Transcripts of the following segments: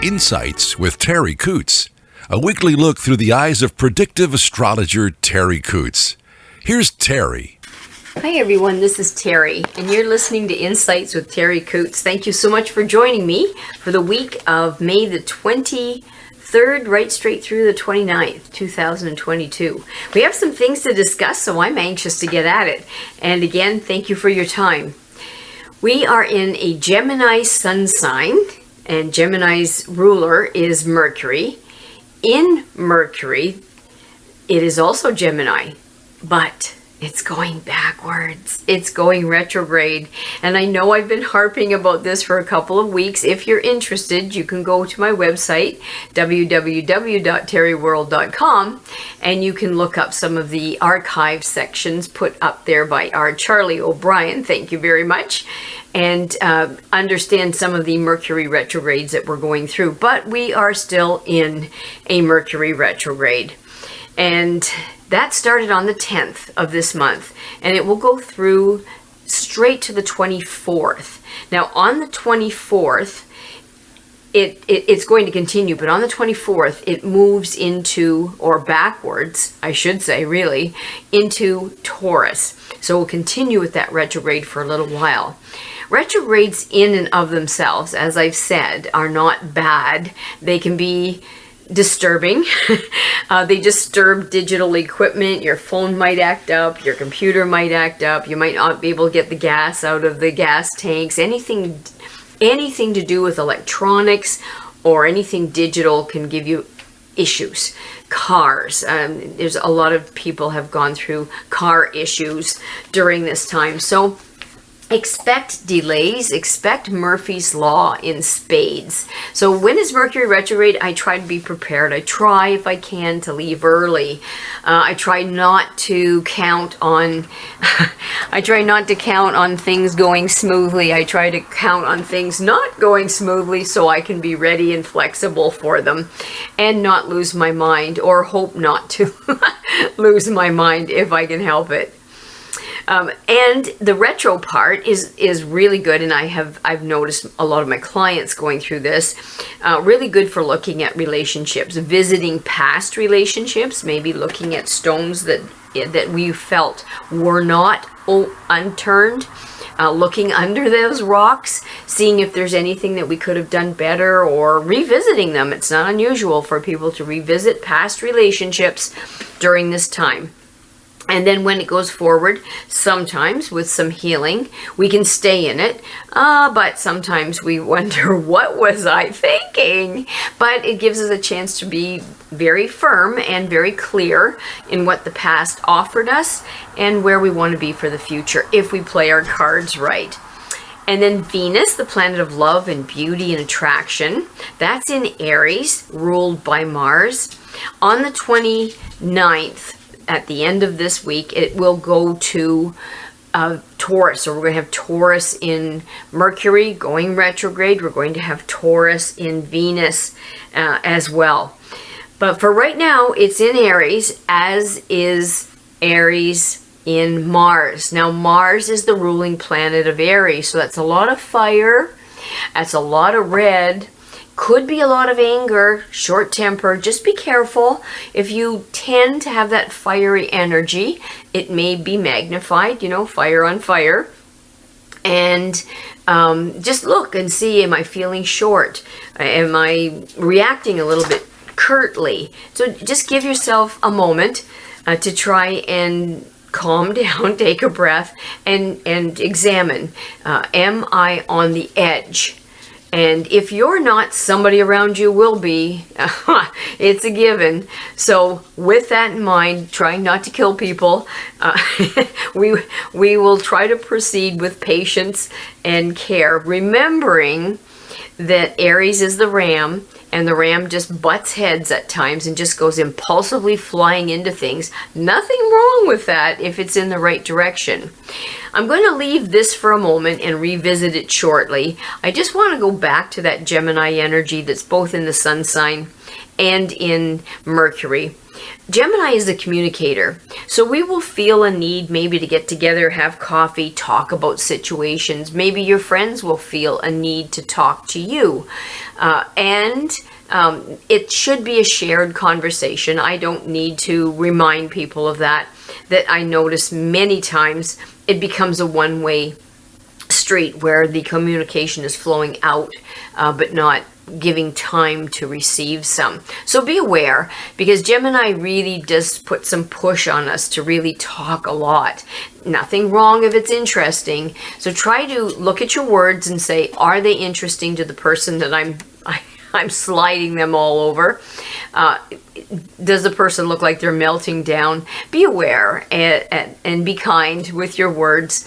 Insights with Terri Coots, a weekly look through the eyes of predictive astrologer Terri Coots. Here's Terri. Hi everyone, this is Terri, and you're listening to Insights with Terri Coots. Thank you so much for joining me for the week of May the 23rd, right straight through the 29th, 2022. We have some things to discuss, so I'm anxious to get at it. And again, thank you for your time. We are in a Gemini sun sign, and Gemini's ruler is Mercury. In Mercury, it is also Gemini, but it's going backwards. It's going retrograde. And I know I've been harping about this for a couple of weeks. If you're interested, you can go to my website, www.terriworld.com, and you can look up some of the archive sections put up there by our Charlie O'Brien. Thank you very much. And understand some of the Mercury retrogrades that we're going through. But we are still in a Mercury retrograde. And that started on the 10th of this month, and it will go through straight to the 24th. Now, on the 24th, it's going to continue, but on the 24th, it moves into, or backwards, I should say, really, into Taurus. So we'll continue with that retrograde for a little while. Retrogrades in and of themselves, as I've said, are not bad. They can be disturbing. They disturb digital equipment. Your phone might act up, your computer might act up, you might not be able to get the gas out of the gas tanks. Anything to do with electronics or anything digital can give you issues. Cars, there's a lot of people have gone through car issues during this time. So expect delays, expect Murphy's Law in spades. So when is Mercury retrograde? I try to be prepared. I try, if I can, to leave early. I try not to count on things going smoothly. I try to count on things not going smoothly so I can be ready and flexible for them and not lose my mind, or hope not to lose my mind if I can help it. And the retro part is really good, and I've noticed a lot of my clients going through this. Really good for looking at relationships, visiting past relationships, maybe looking at stones that we felt were not unturned, looking under those rocks, seeing if there's anything that we could have done better, or revisiting them. It's not unusual for people to revisit past relationships during this time. And then when it goes forward, sometimes with some healing, we can stay in it. But sometimes we wonder, what was I thinking? But it gives us a chance to be very firm and very clear in what the past offered us and where we want to be for the future if we play our cards right. And then Venus, the planet of love and beauty and attraction, that's in Aries, ruled by Mars. On the 29th, at the end of this week, it will go to Taurus. So we're going to have Taurus in Mercury going retrograde. We're going to have Taurus in Venus as well. But for right now, it's in Aries, as is Aries in Mars. Now, Mars is the ruling planet of Aries, so that's a lot of fire. That's a lot of red. Could be a lot of anger, short temper. Just be careful. If you tend to have that fiery energy, it may be magnified, fire on fire. And just look and see, am I feeling short? Am I reacting a little bit curtly? So just give yourself a moment to try and calm down, take a breath, and examine, am I on the edge? And if you're not, somebody around you will be. It's a given. So with that in mind, trying not to kill people, we will try to proceed with patience and care, remembering that Aries is the ram, and the ram just butts heads at times and just goes impulsively flying into things. Nothing wrong with that if it's in the right direction. I'm going to leave this for a moment and revisit it shortly. I just want to go back to that Gemini energy that's both in the sun sign and in Mercury. Gemini is a communicator, so we will feel a need maybe to get together, have coffee, talk about situations. Maybe your friends will feel a need to talk to you. And it should be a shared conversation. I don't need to remind people of that I notice many times it becomes a one-way street where the communication is flowing out, but not giving time to receive some. So be aware, because Gemini really does put some push on us to really talk a lot. Nothing wrong if it's interesting. So try to look at your words and say, are they interesting to the person that I'm sliding them all over? Does the person look like they're melting down? Be aware and be kind with your words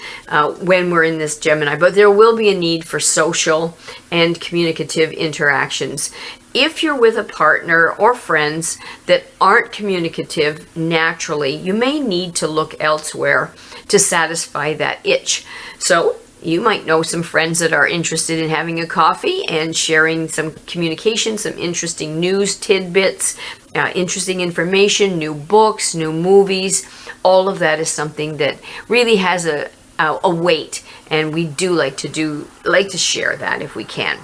when we're in this Gemini. But there will be a need for social and communicative interactions. If you're with a partner or friends that aren't communicative naturally, you may need to look elsewhere to satisfy that itch. So you might know some friends that are interested in having a coffee and sharing some communication, some interesting news tidbits, interesting information, new books, new movies. All of that is something that really has a weight, and we do like to share that if we can.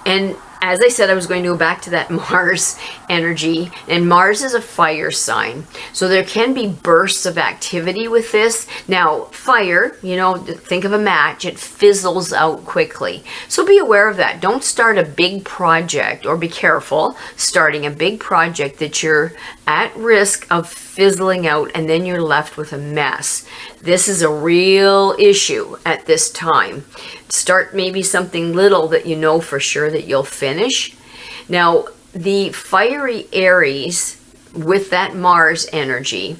And as I said, I was going to go back to that Mars energy, and Mars is a fire sign. So there can be bursts of activity with this. Now, fire, think of a match, it fizzles out quickly. So be aware of that. Don't start a big project, or be careful starting a big project that you're at risk of fizzling out, and then you're left with a mess. This is a real issue at this time. Start maybe something little that you know for sure that you'll finish. Now, the fiery Aries with that Mars energy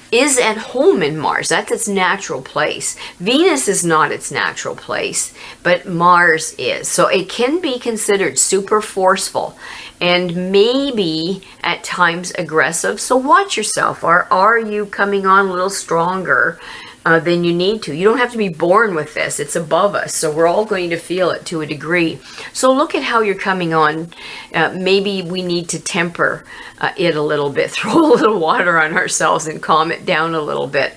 is at home in Mars. That's its natural place. Venus is not its natural place, but Mars is. So it can be considered super forceful and maybe at times aggressive. So watch yourself. Are you coming on a little stronger than you need to? You don't have to be born with this. It's above us. So we're all going to feel it to a degree. So look at how you're coming on. Maybe we need to temper it a little bit, throw a little water on ourselves and calm it down a little bit.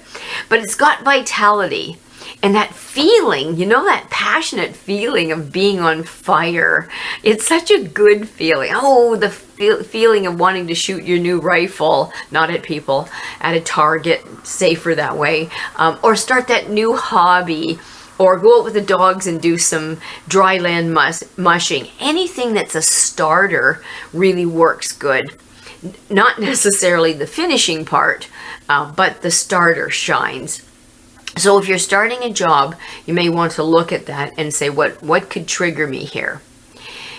But it's got vitality. And that feeling, that passionate feeling of being on fire, it's such a good feeling. Oh, the feeling of wanting to shoot your new rifle, not at people, at a target, safer that way, or start that new hobby, or go out with the dogs and do some dry land mushing. Anything that's a starter really works good. Not necessarily the finishing part, but the starter shines. So if you're starting a job, you may want to look at that and say, what could trigger me here?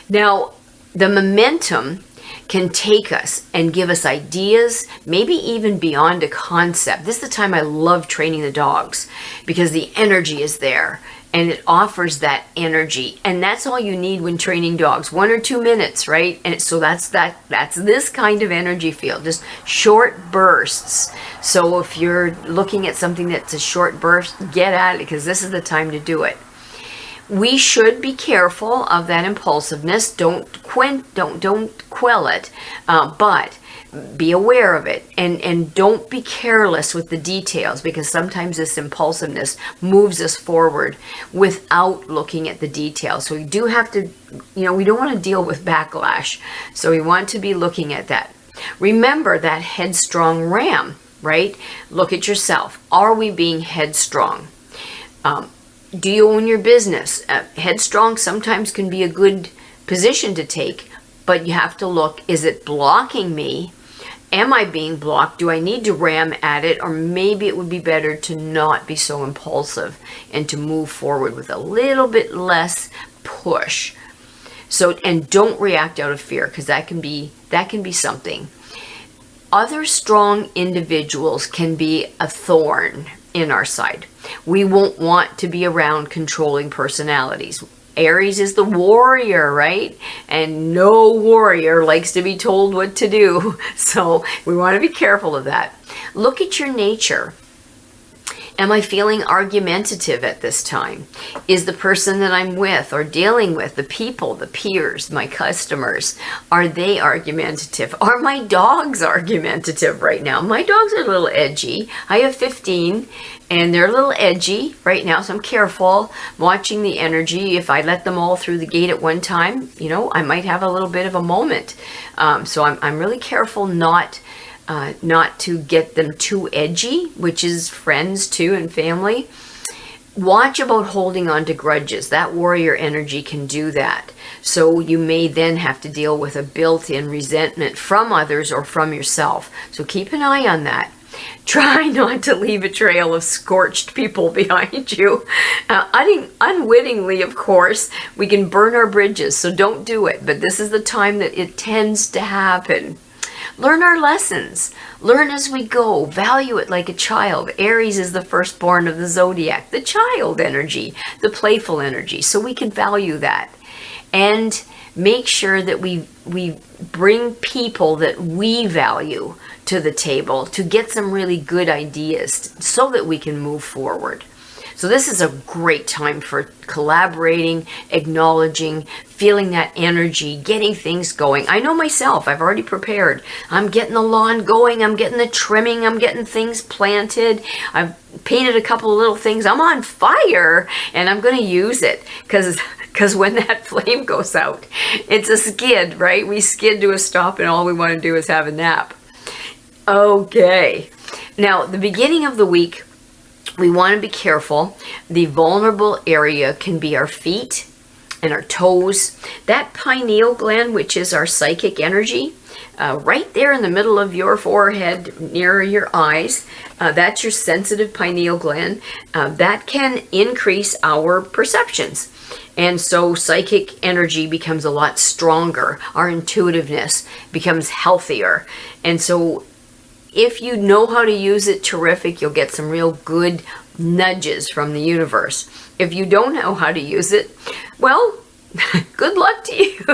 Now, the momentum can take us and give us ideas, maybe even beyond a concept. This is the time I love training the dogs, because the energy is there and it offers that energy. And that's all you need when training dogs, 1 or 2 minutes, right? And so that's this kind of energy field, just short bursts. So if you're looking at something that's a short burst, get at it, because this is the time to do it. We should be careful of that impulsiveness. Don't quell it, but be aware of it, and don't be careless with the details, because sometimes this impulsiveness moves us forward without looking at the details. So we do have to, we don't want to deal with backlash. So we want to be looking at that. Remember that headstrong ram, right? Look at yourself. Are we being headstrong? Do you own your business? Headstrong sometimes can be a good position to take, but you have to look, is it blocking me? Am I being blocked? Do I need to ram at it? Or maybe it would be better to not be so impulsive and to move forward with a little bit less push. So, and don't react out of fear, because that can be something. Other strong individuals can be a thorn in our side. We won't want to be around controlling personalities. Aries is the warrior, right? And no warrior likes to be told what to do. So we want to be careful of that. Look at your nature. Am I feeling argumentative at this time? Is the person that I'm with or dealing with, the people, the peers, my customers, are they argumentative? Are my dogs argumentative right now? My dogs are a little edgy. I have 15 and they're a little edgy right now, so I'm careful. I'm watching the energy. If I let them all through the gate at one time, you know, I might have a little bit of a moment. So I'm really careful not to get them too edgy, which is friends too and family. Watch about holding on to grudges. That warrior energy can do that. So you may then have to deal with a built-in resentment from others or from yourself. So keep an eye on that. Try not to leave a trail of scorched people behind you. Unwittingly, of course, we can burn our bridges, so don't do it. But this is the time that it tends to happen. Learn our lessons. Learn as we go. Value it like a child. Aries is the firstborn of the zodiac, the child energy, the playful energy. So we can value that. And make sure that we bring people that we value to the table to get some really good ideas so that we can move forward. So this is a great time for collaborating, acknowledging, feeling that energy, getting things going. I know myself, I've already prepared. I'm getting the lawn going, I'm getting the trimming, I'm getting things planted. I've painted a couple of little things. I'm on fire and I'm going to use it because when that flame goes out, it's a skid, right? We skid to a stop and all we want to do is have a nap. Okay. Now, the beginning of the week, we want to be careful. The vulnerable area can be our feet and our toes. That pineal gland, which is our psychic energy, right there in the middle of your forehead, near your eyes, that's your sensitive pineal gland. That can increase our perceptions. And so psychic energy becomes a lot stronger. Our intuitiveness becomes healthier. And so if you know how to use it, terrific. You'll get some real good nudges from the universe. If you don't know how to use it, well, good luck to you.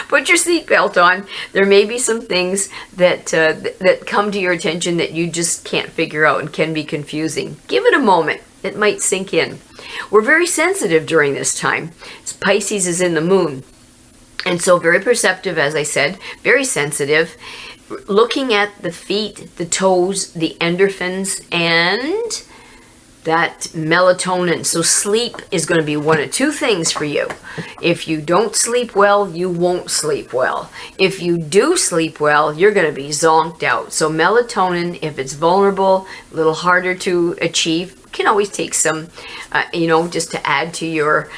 Put your seatbelt on. There may be some things that come to your attention that you just can't figure out and can be confusing. Give it a moment. It might sink in. We're very sensitive during this time. Pisces is in the moon. And so very perceptive, as I said, very sensitive. Looking at the feet, the toes, the endorphins, and that melatonin. So sleep is going to be one of two things for you. If you don't sleep well, you won't sleep well. If you do sleep well, you're going to be zonked out. So melatonin, if it's vulnerable, a little harder to achieve, can always take some, just to add to your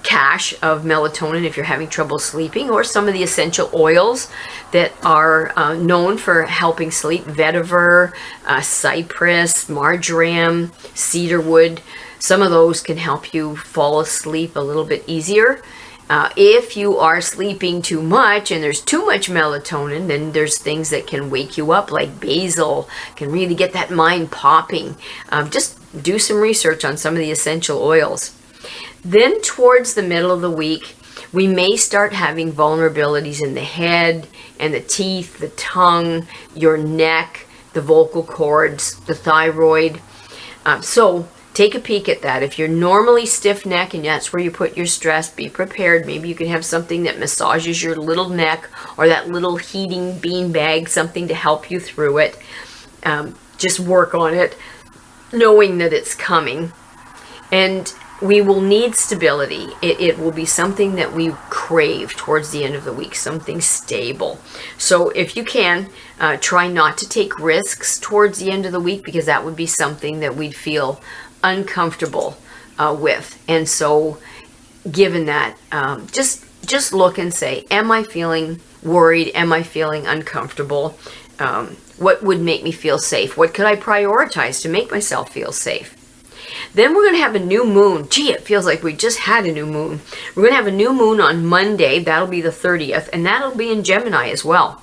cache of melatonin if you're having trouble sleeping, or some of the essential oils that are known for helping sleep. Vetiver, cypress, marjoram, cedarwood. Some of those can help you fall asleep a little bit easier. If you are sleeping too much and there's too much melatonin, then there's things that can wake you up, like basil, can really get that mind popping. Just do some research on some of the essential oils. Then towards the middle of the week, we may start having vulnerabilities in the head and the teeth, the tongue, your neck, the vocal cords, the thyroid. So take a peek at that. If you're normally stiff neck and that's where you put your stress, be prepared. Maybe you can have something that massages your little neck, or that little heating bean bag, something to help you through it. Just work on it, knowing that it's coming. And we will need stability. It will be something that we crave towards the end of the week, something stable. So if you can, try not to take risks towards the end of the week, because that would be something that we'd feel uncomfortable with. And so given that, just look and say, am I feeling worried? Am I feeling uncomfortable? What would make me feel safe? What could I prioritize to make myself feel safe? Then we're going to have a new moon. Gee, it feels like we just had a new moon. We're going to have a new moon on Monday. That'll be the 30th, and that'll be in Gemini as well.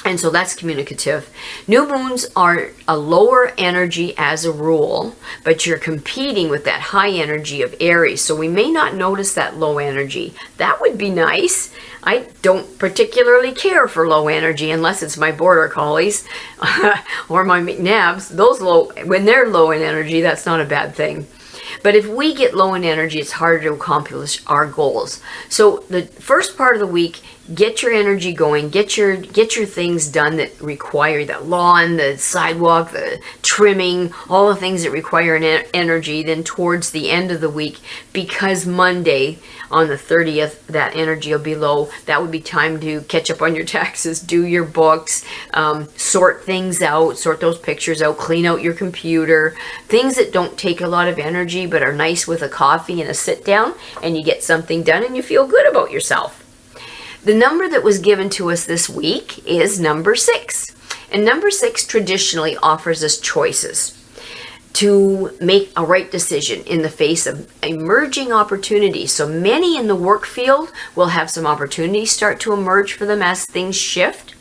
And so that's communicative. New moons are a lower energy as a rule, but you're competing with that high energy of Aries. So we may not notice that low energy. That would be nice. I don't particularly care for low energy unless it's my border collies or my McNabs. When they're low in energy, that's not a bad thing. But if we get low in energy, it's harder to accomplish our goals. So the first part of the week, get your energy going, get your things done that require the lawn, the sidewalk, the trimming, all the things that require energy. Then towards the end of the week, because Monday on the 30th, that energy will be low. That would be time to catch up on your taxes, do your books, sort things out, sort those pictures out, clean out your computer, things that don't take a lot of energy but are nice with a coffee and a sit down, and you get something done and you feel good about yourself. The number that was given to us this week is number 6. And number 6 traditionally offers us choices to make a right decision in the face of emerging opportunities. So many in the work field will have some opportunities start to emerge for them as things shift.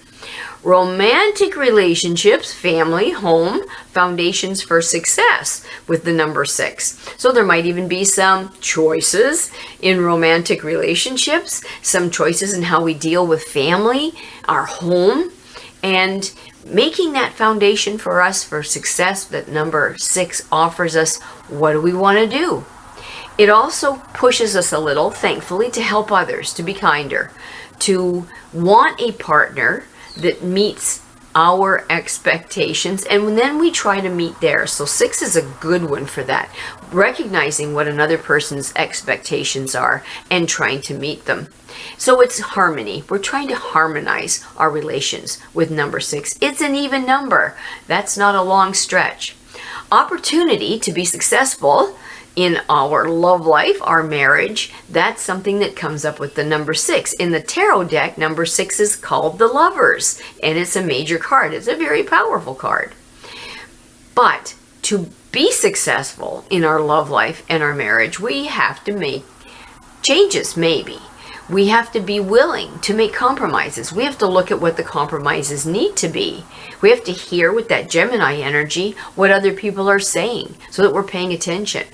Romantic relationships, family, home, foundations for success with the number 6. So there might even be some choices in romantic relationships, some choices in how we deal with family, our home, and making that foundation for us for success that number 6 offers us. What do we want to do? It also pushes us a little, thankfully, to help others, to be kinder, to want a partner that meets our expectations, and then we try to meet theirs. So 6 is a good one for that, recognizing what another person's expectations are and trying to meet them. So it's harmony. We're trying to harmonize our relations with number 6. It's an even number. That's not a long stretch. Opportunity to be successful in our love life, our marriage, that's something that comes up with the number 6. In the tarot deck, number 6 is called the Lovers, and it's a major card. It's a very powerful card. But to be successful in our love life and our marriage, we have to make changes, maybe. We have to be willing to make compromises. We have to look at what the compromises need to be. We have to hear with that Gemini energy what other people are saying so that we're paying attention.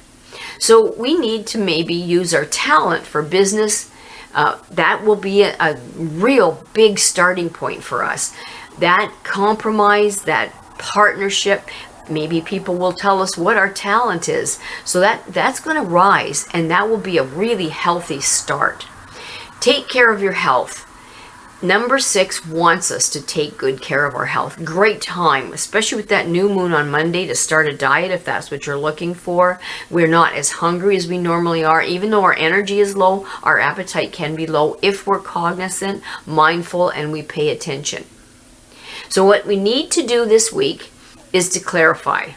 So we need to maybe use our talent for business. That will be a real big starting point for us. That compromise, that partnership, maybe people will tell us what our talent is. So that's going to rise, and that will be a really healthy start. Take care of your health. Number 6 wants us to take good care of our health. Great time, especially with that new moon on Monday, to start a diet if that's what you're looking for. We're not as hungry as we normally are. Even though our energy is low, our appetite can be low if we're cognizant, mindful, and we pay attention. So what we need to do this week is to clarify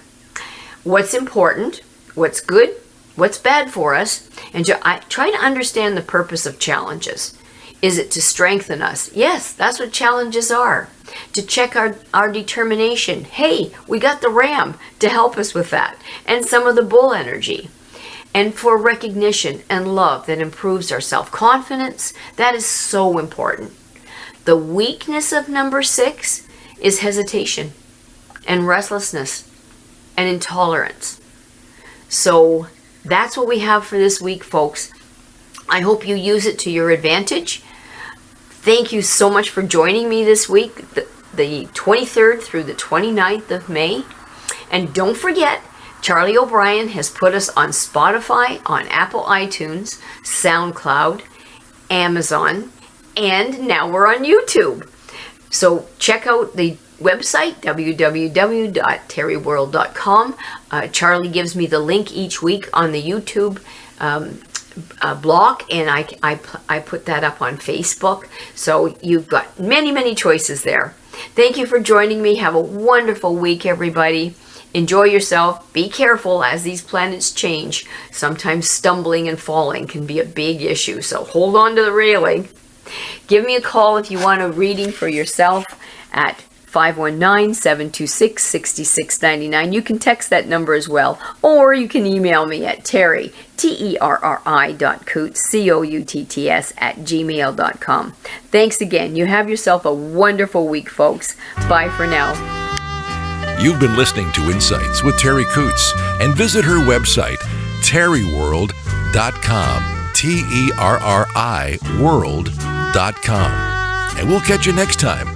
what's important, what's good, what's bad for us, and try to understand the purpose of challenges. Is it to strengthen us? Yes, that's what challenges are. To check our determination. Hey, we got the Ram to help us with that. And some of the Bull energy. And for recognition and love that improves our self-confidence. That is so important. The weakness of number 6 is hesitation and restlessness and intolerance. So that's what we have for this week, folks. I hope you use it to your advantage. Thank you so much for joining me this week, the 23rd through the 29th of May. And don't forget, Charlie O'Brien has put us on Spotify, on Apple iTunes, SoundCloud, Amazon, and now we're on YouTube. So check out the website, www.terriworld.com. Charlie gives me the link each week on the YouTube block, and I put that up on Facebook. So you've got many choices there. Thank you for joining me. Have a wonderful week, everybody. Enjoy yourself. Be careful as these planets change. Sometimes stumbling and falling can be a big issue, so hold on to the railing. Give me a call if you want a reading for yourself at 519-726-6699. You can text that number as well, or you can email me at Terri, Terri.Coutts, Coutts @gmail.com. Thanks again. You have yourself a wonderful week, folks. Bye for now. You've been listening to Insights with Terri Coutts, and visit her website, terriworld.com, Terriworld.com. And we'll catch you next time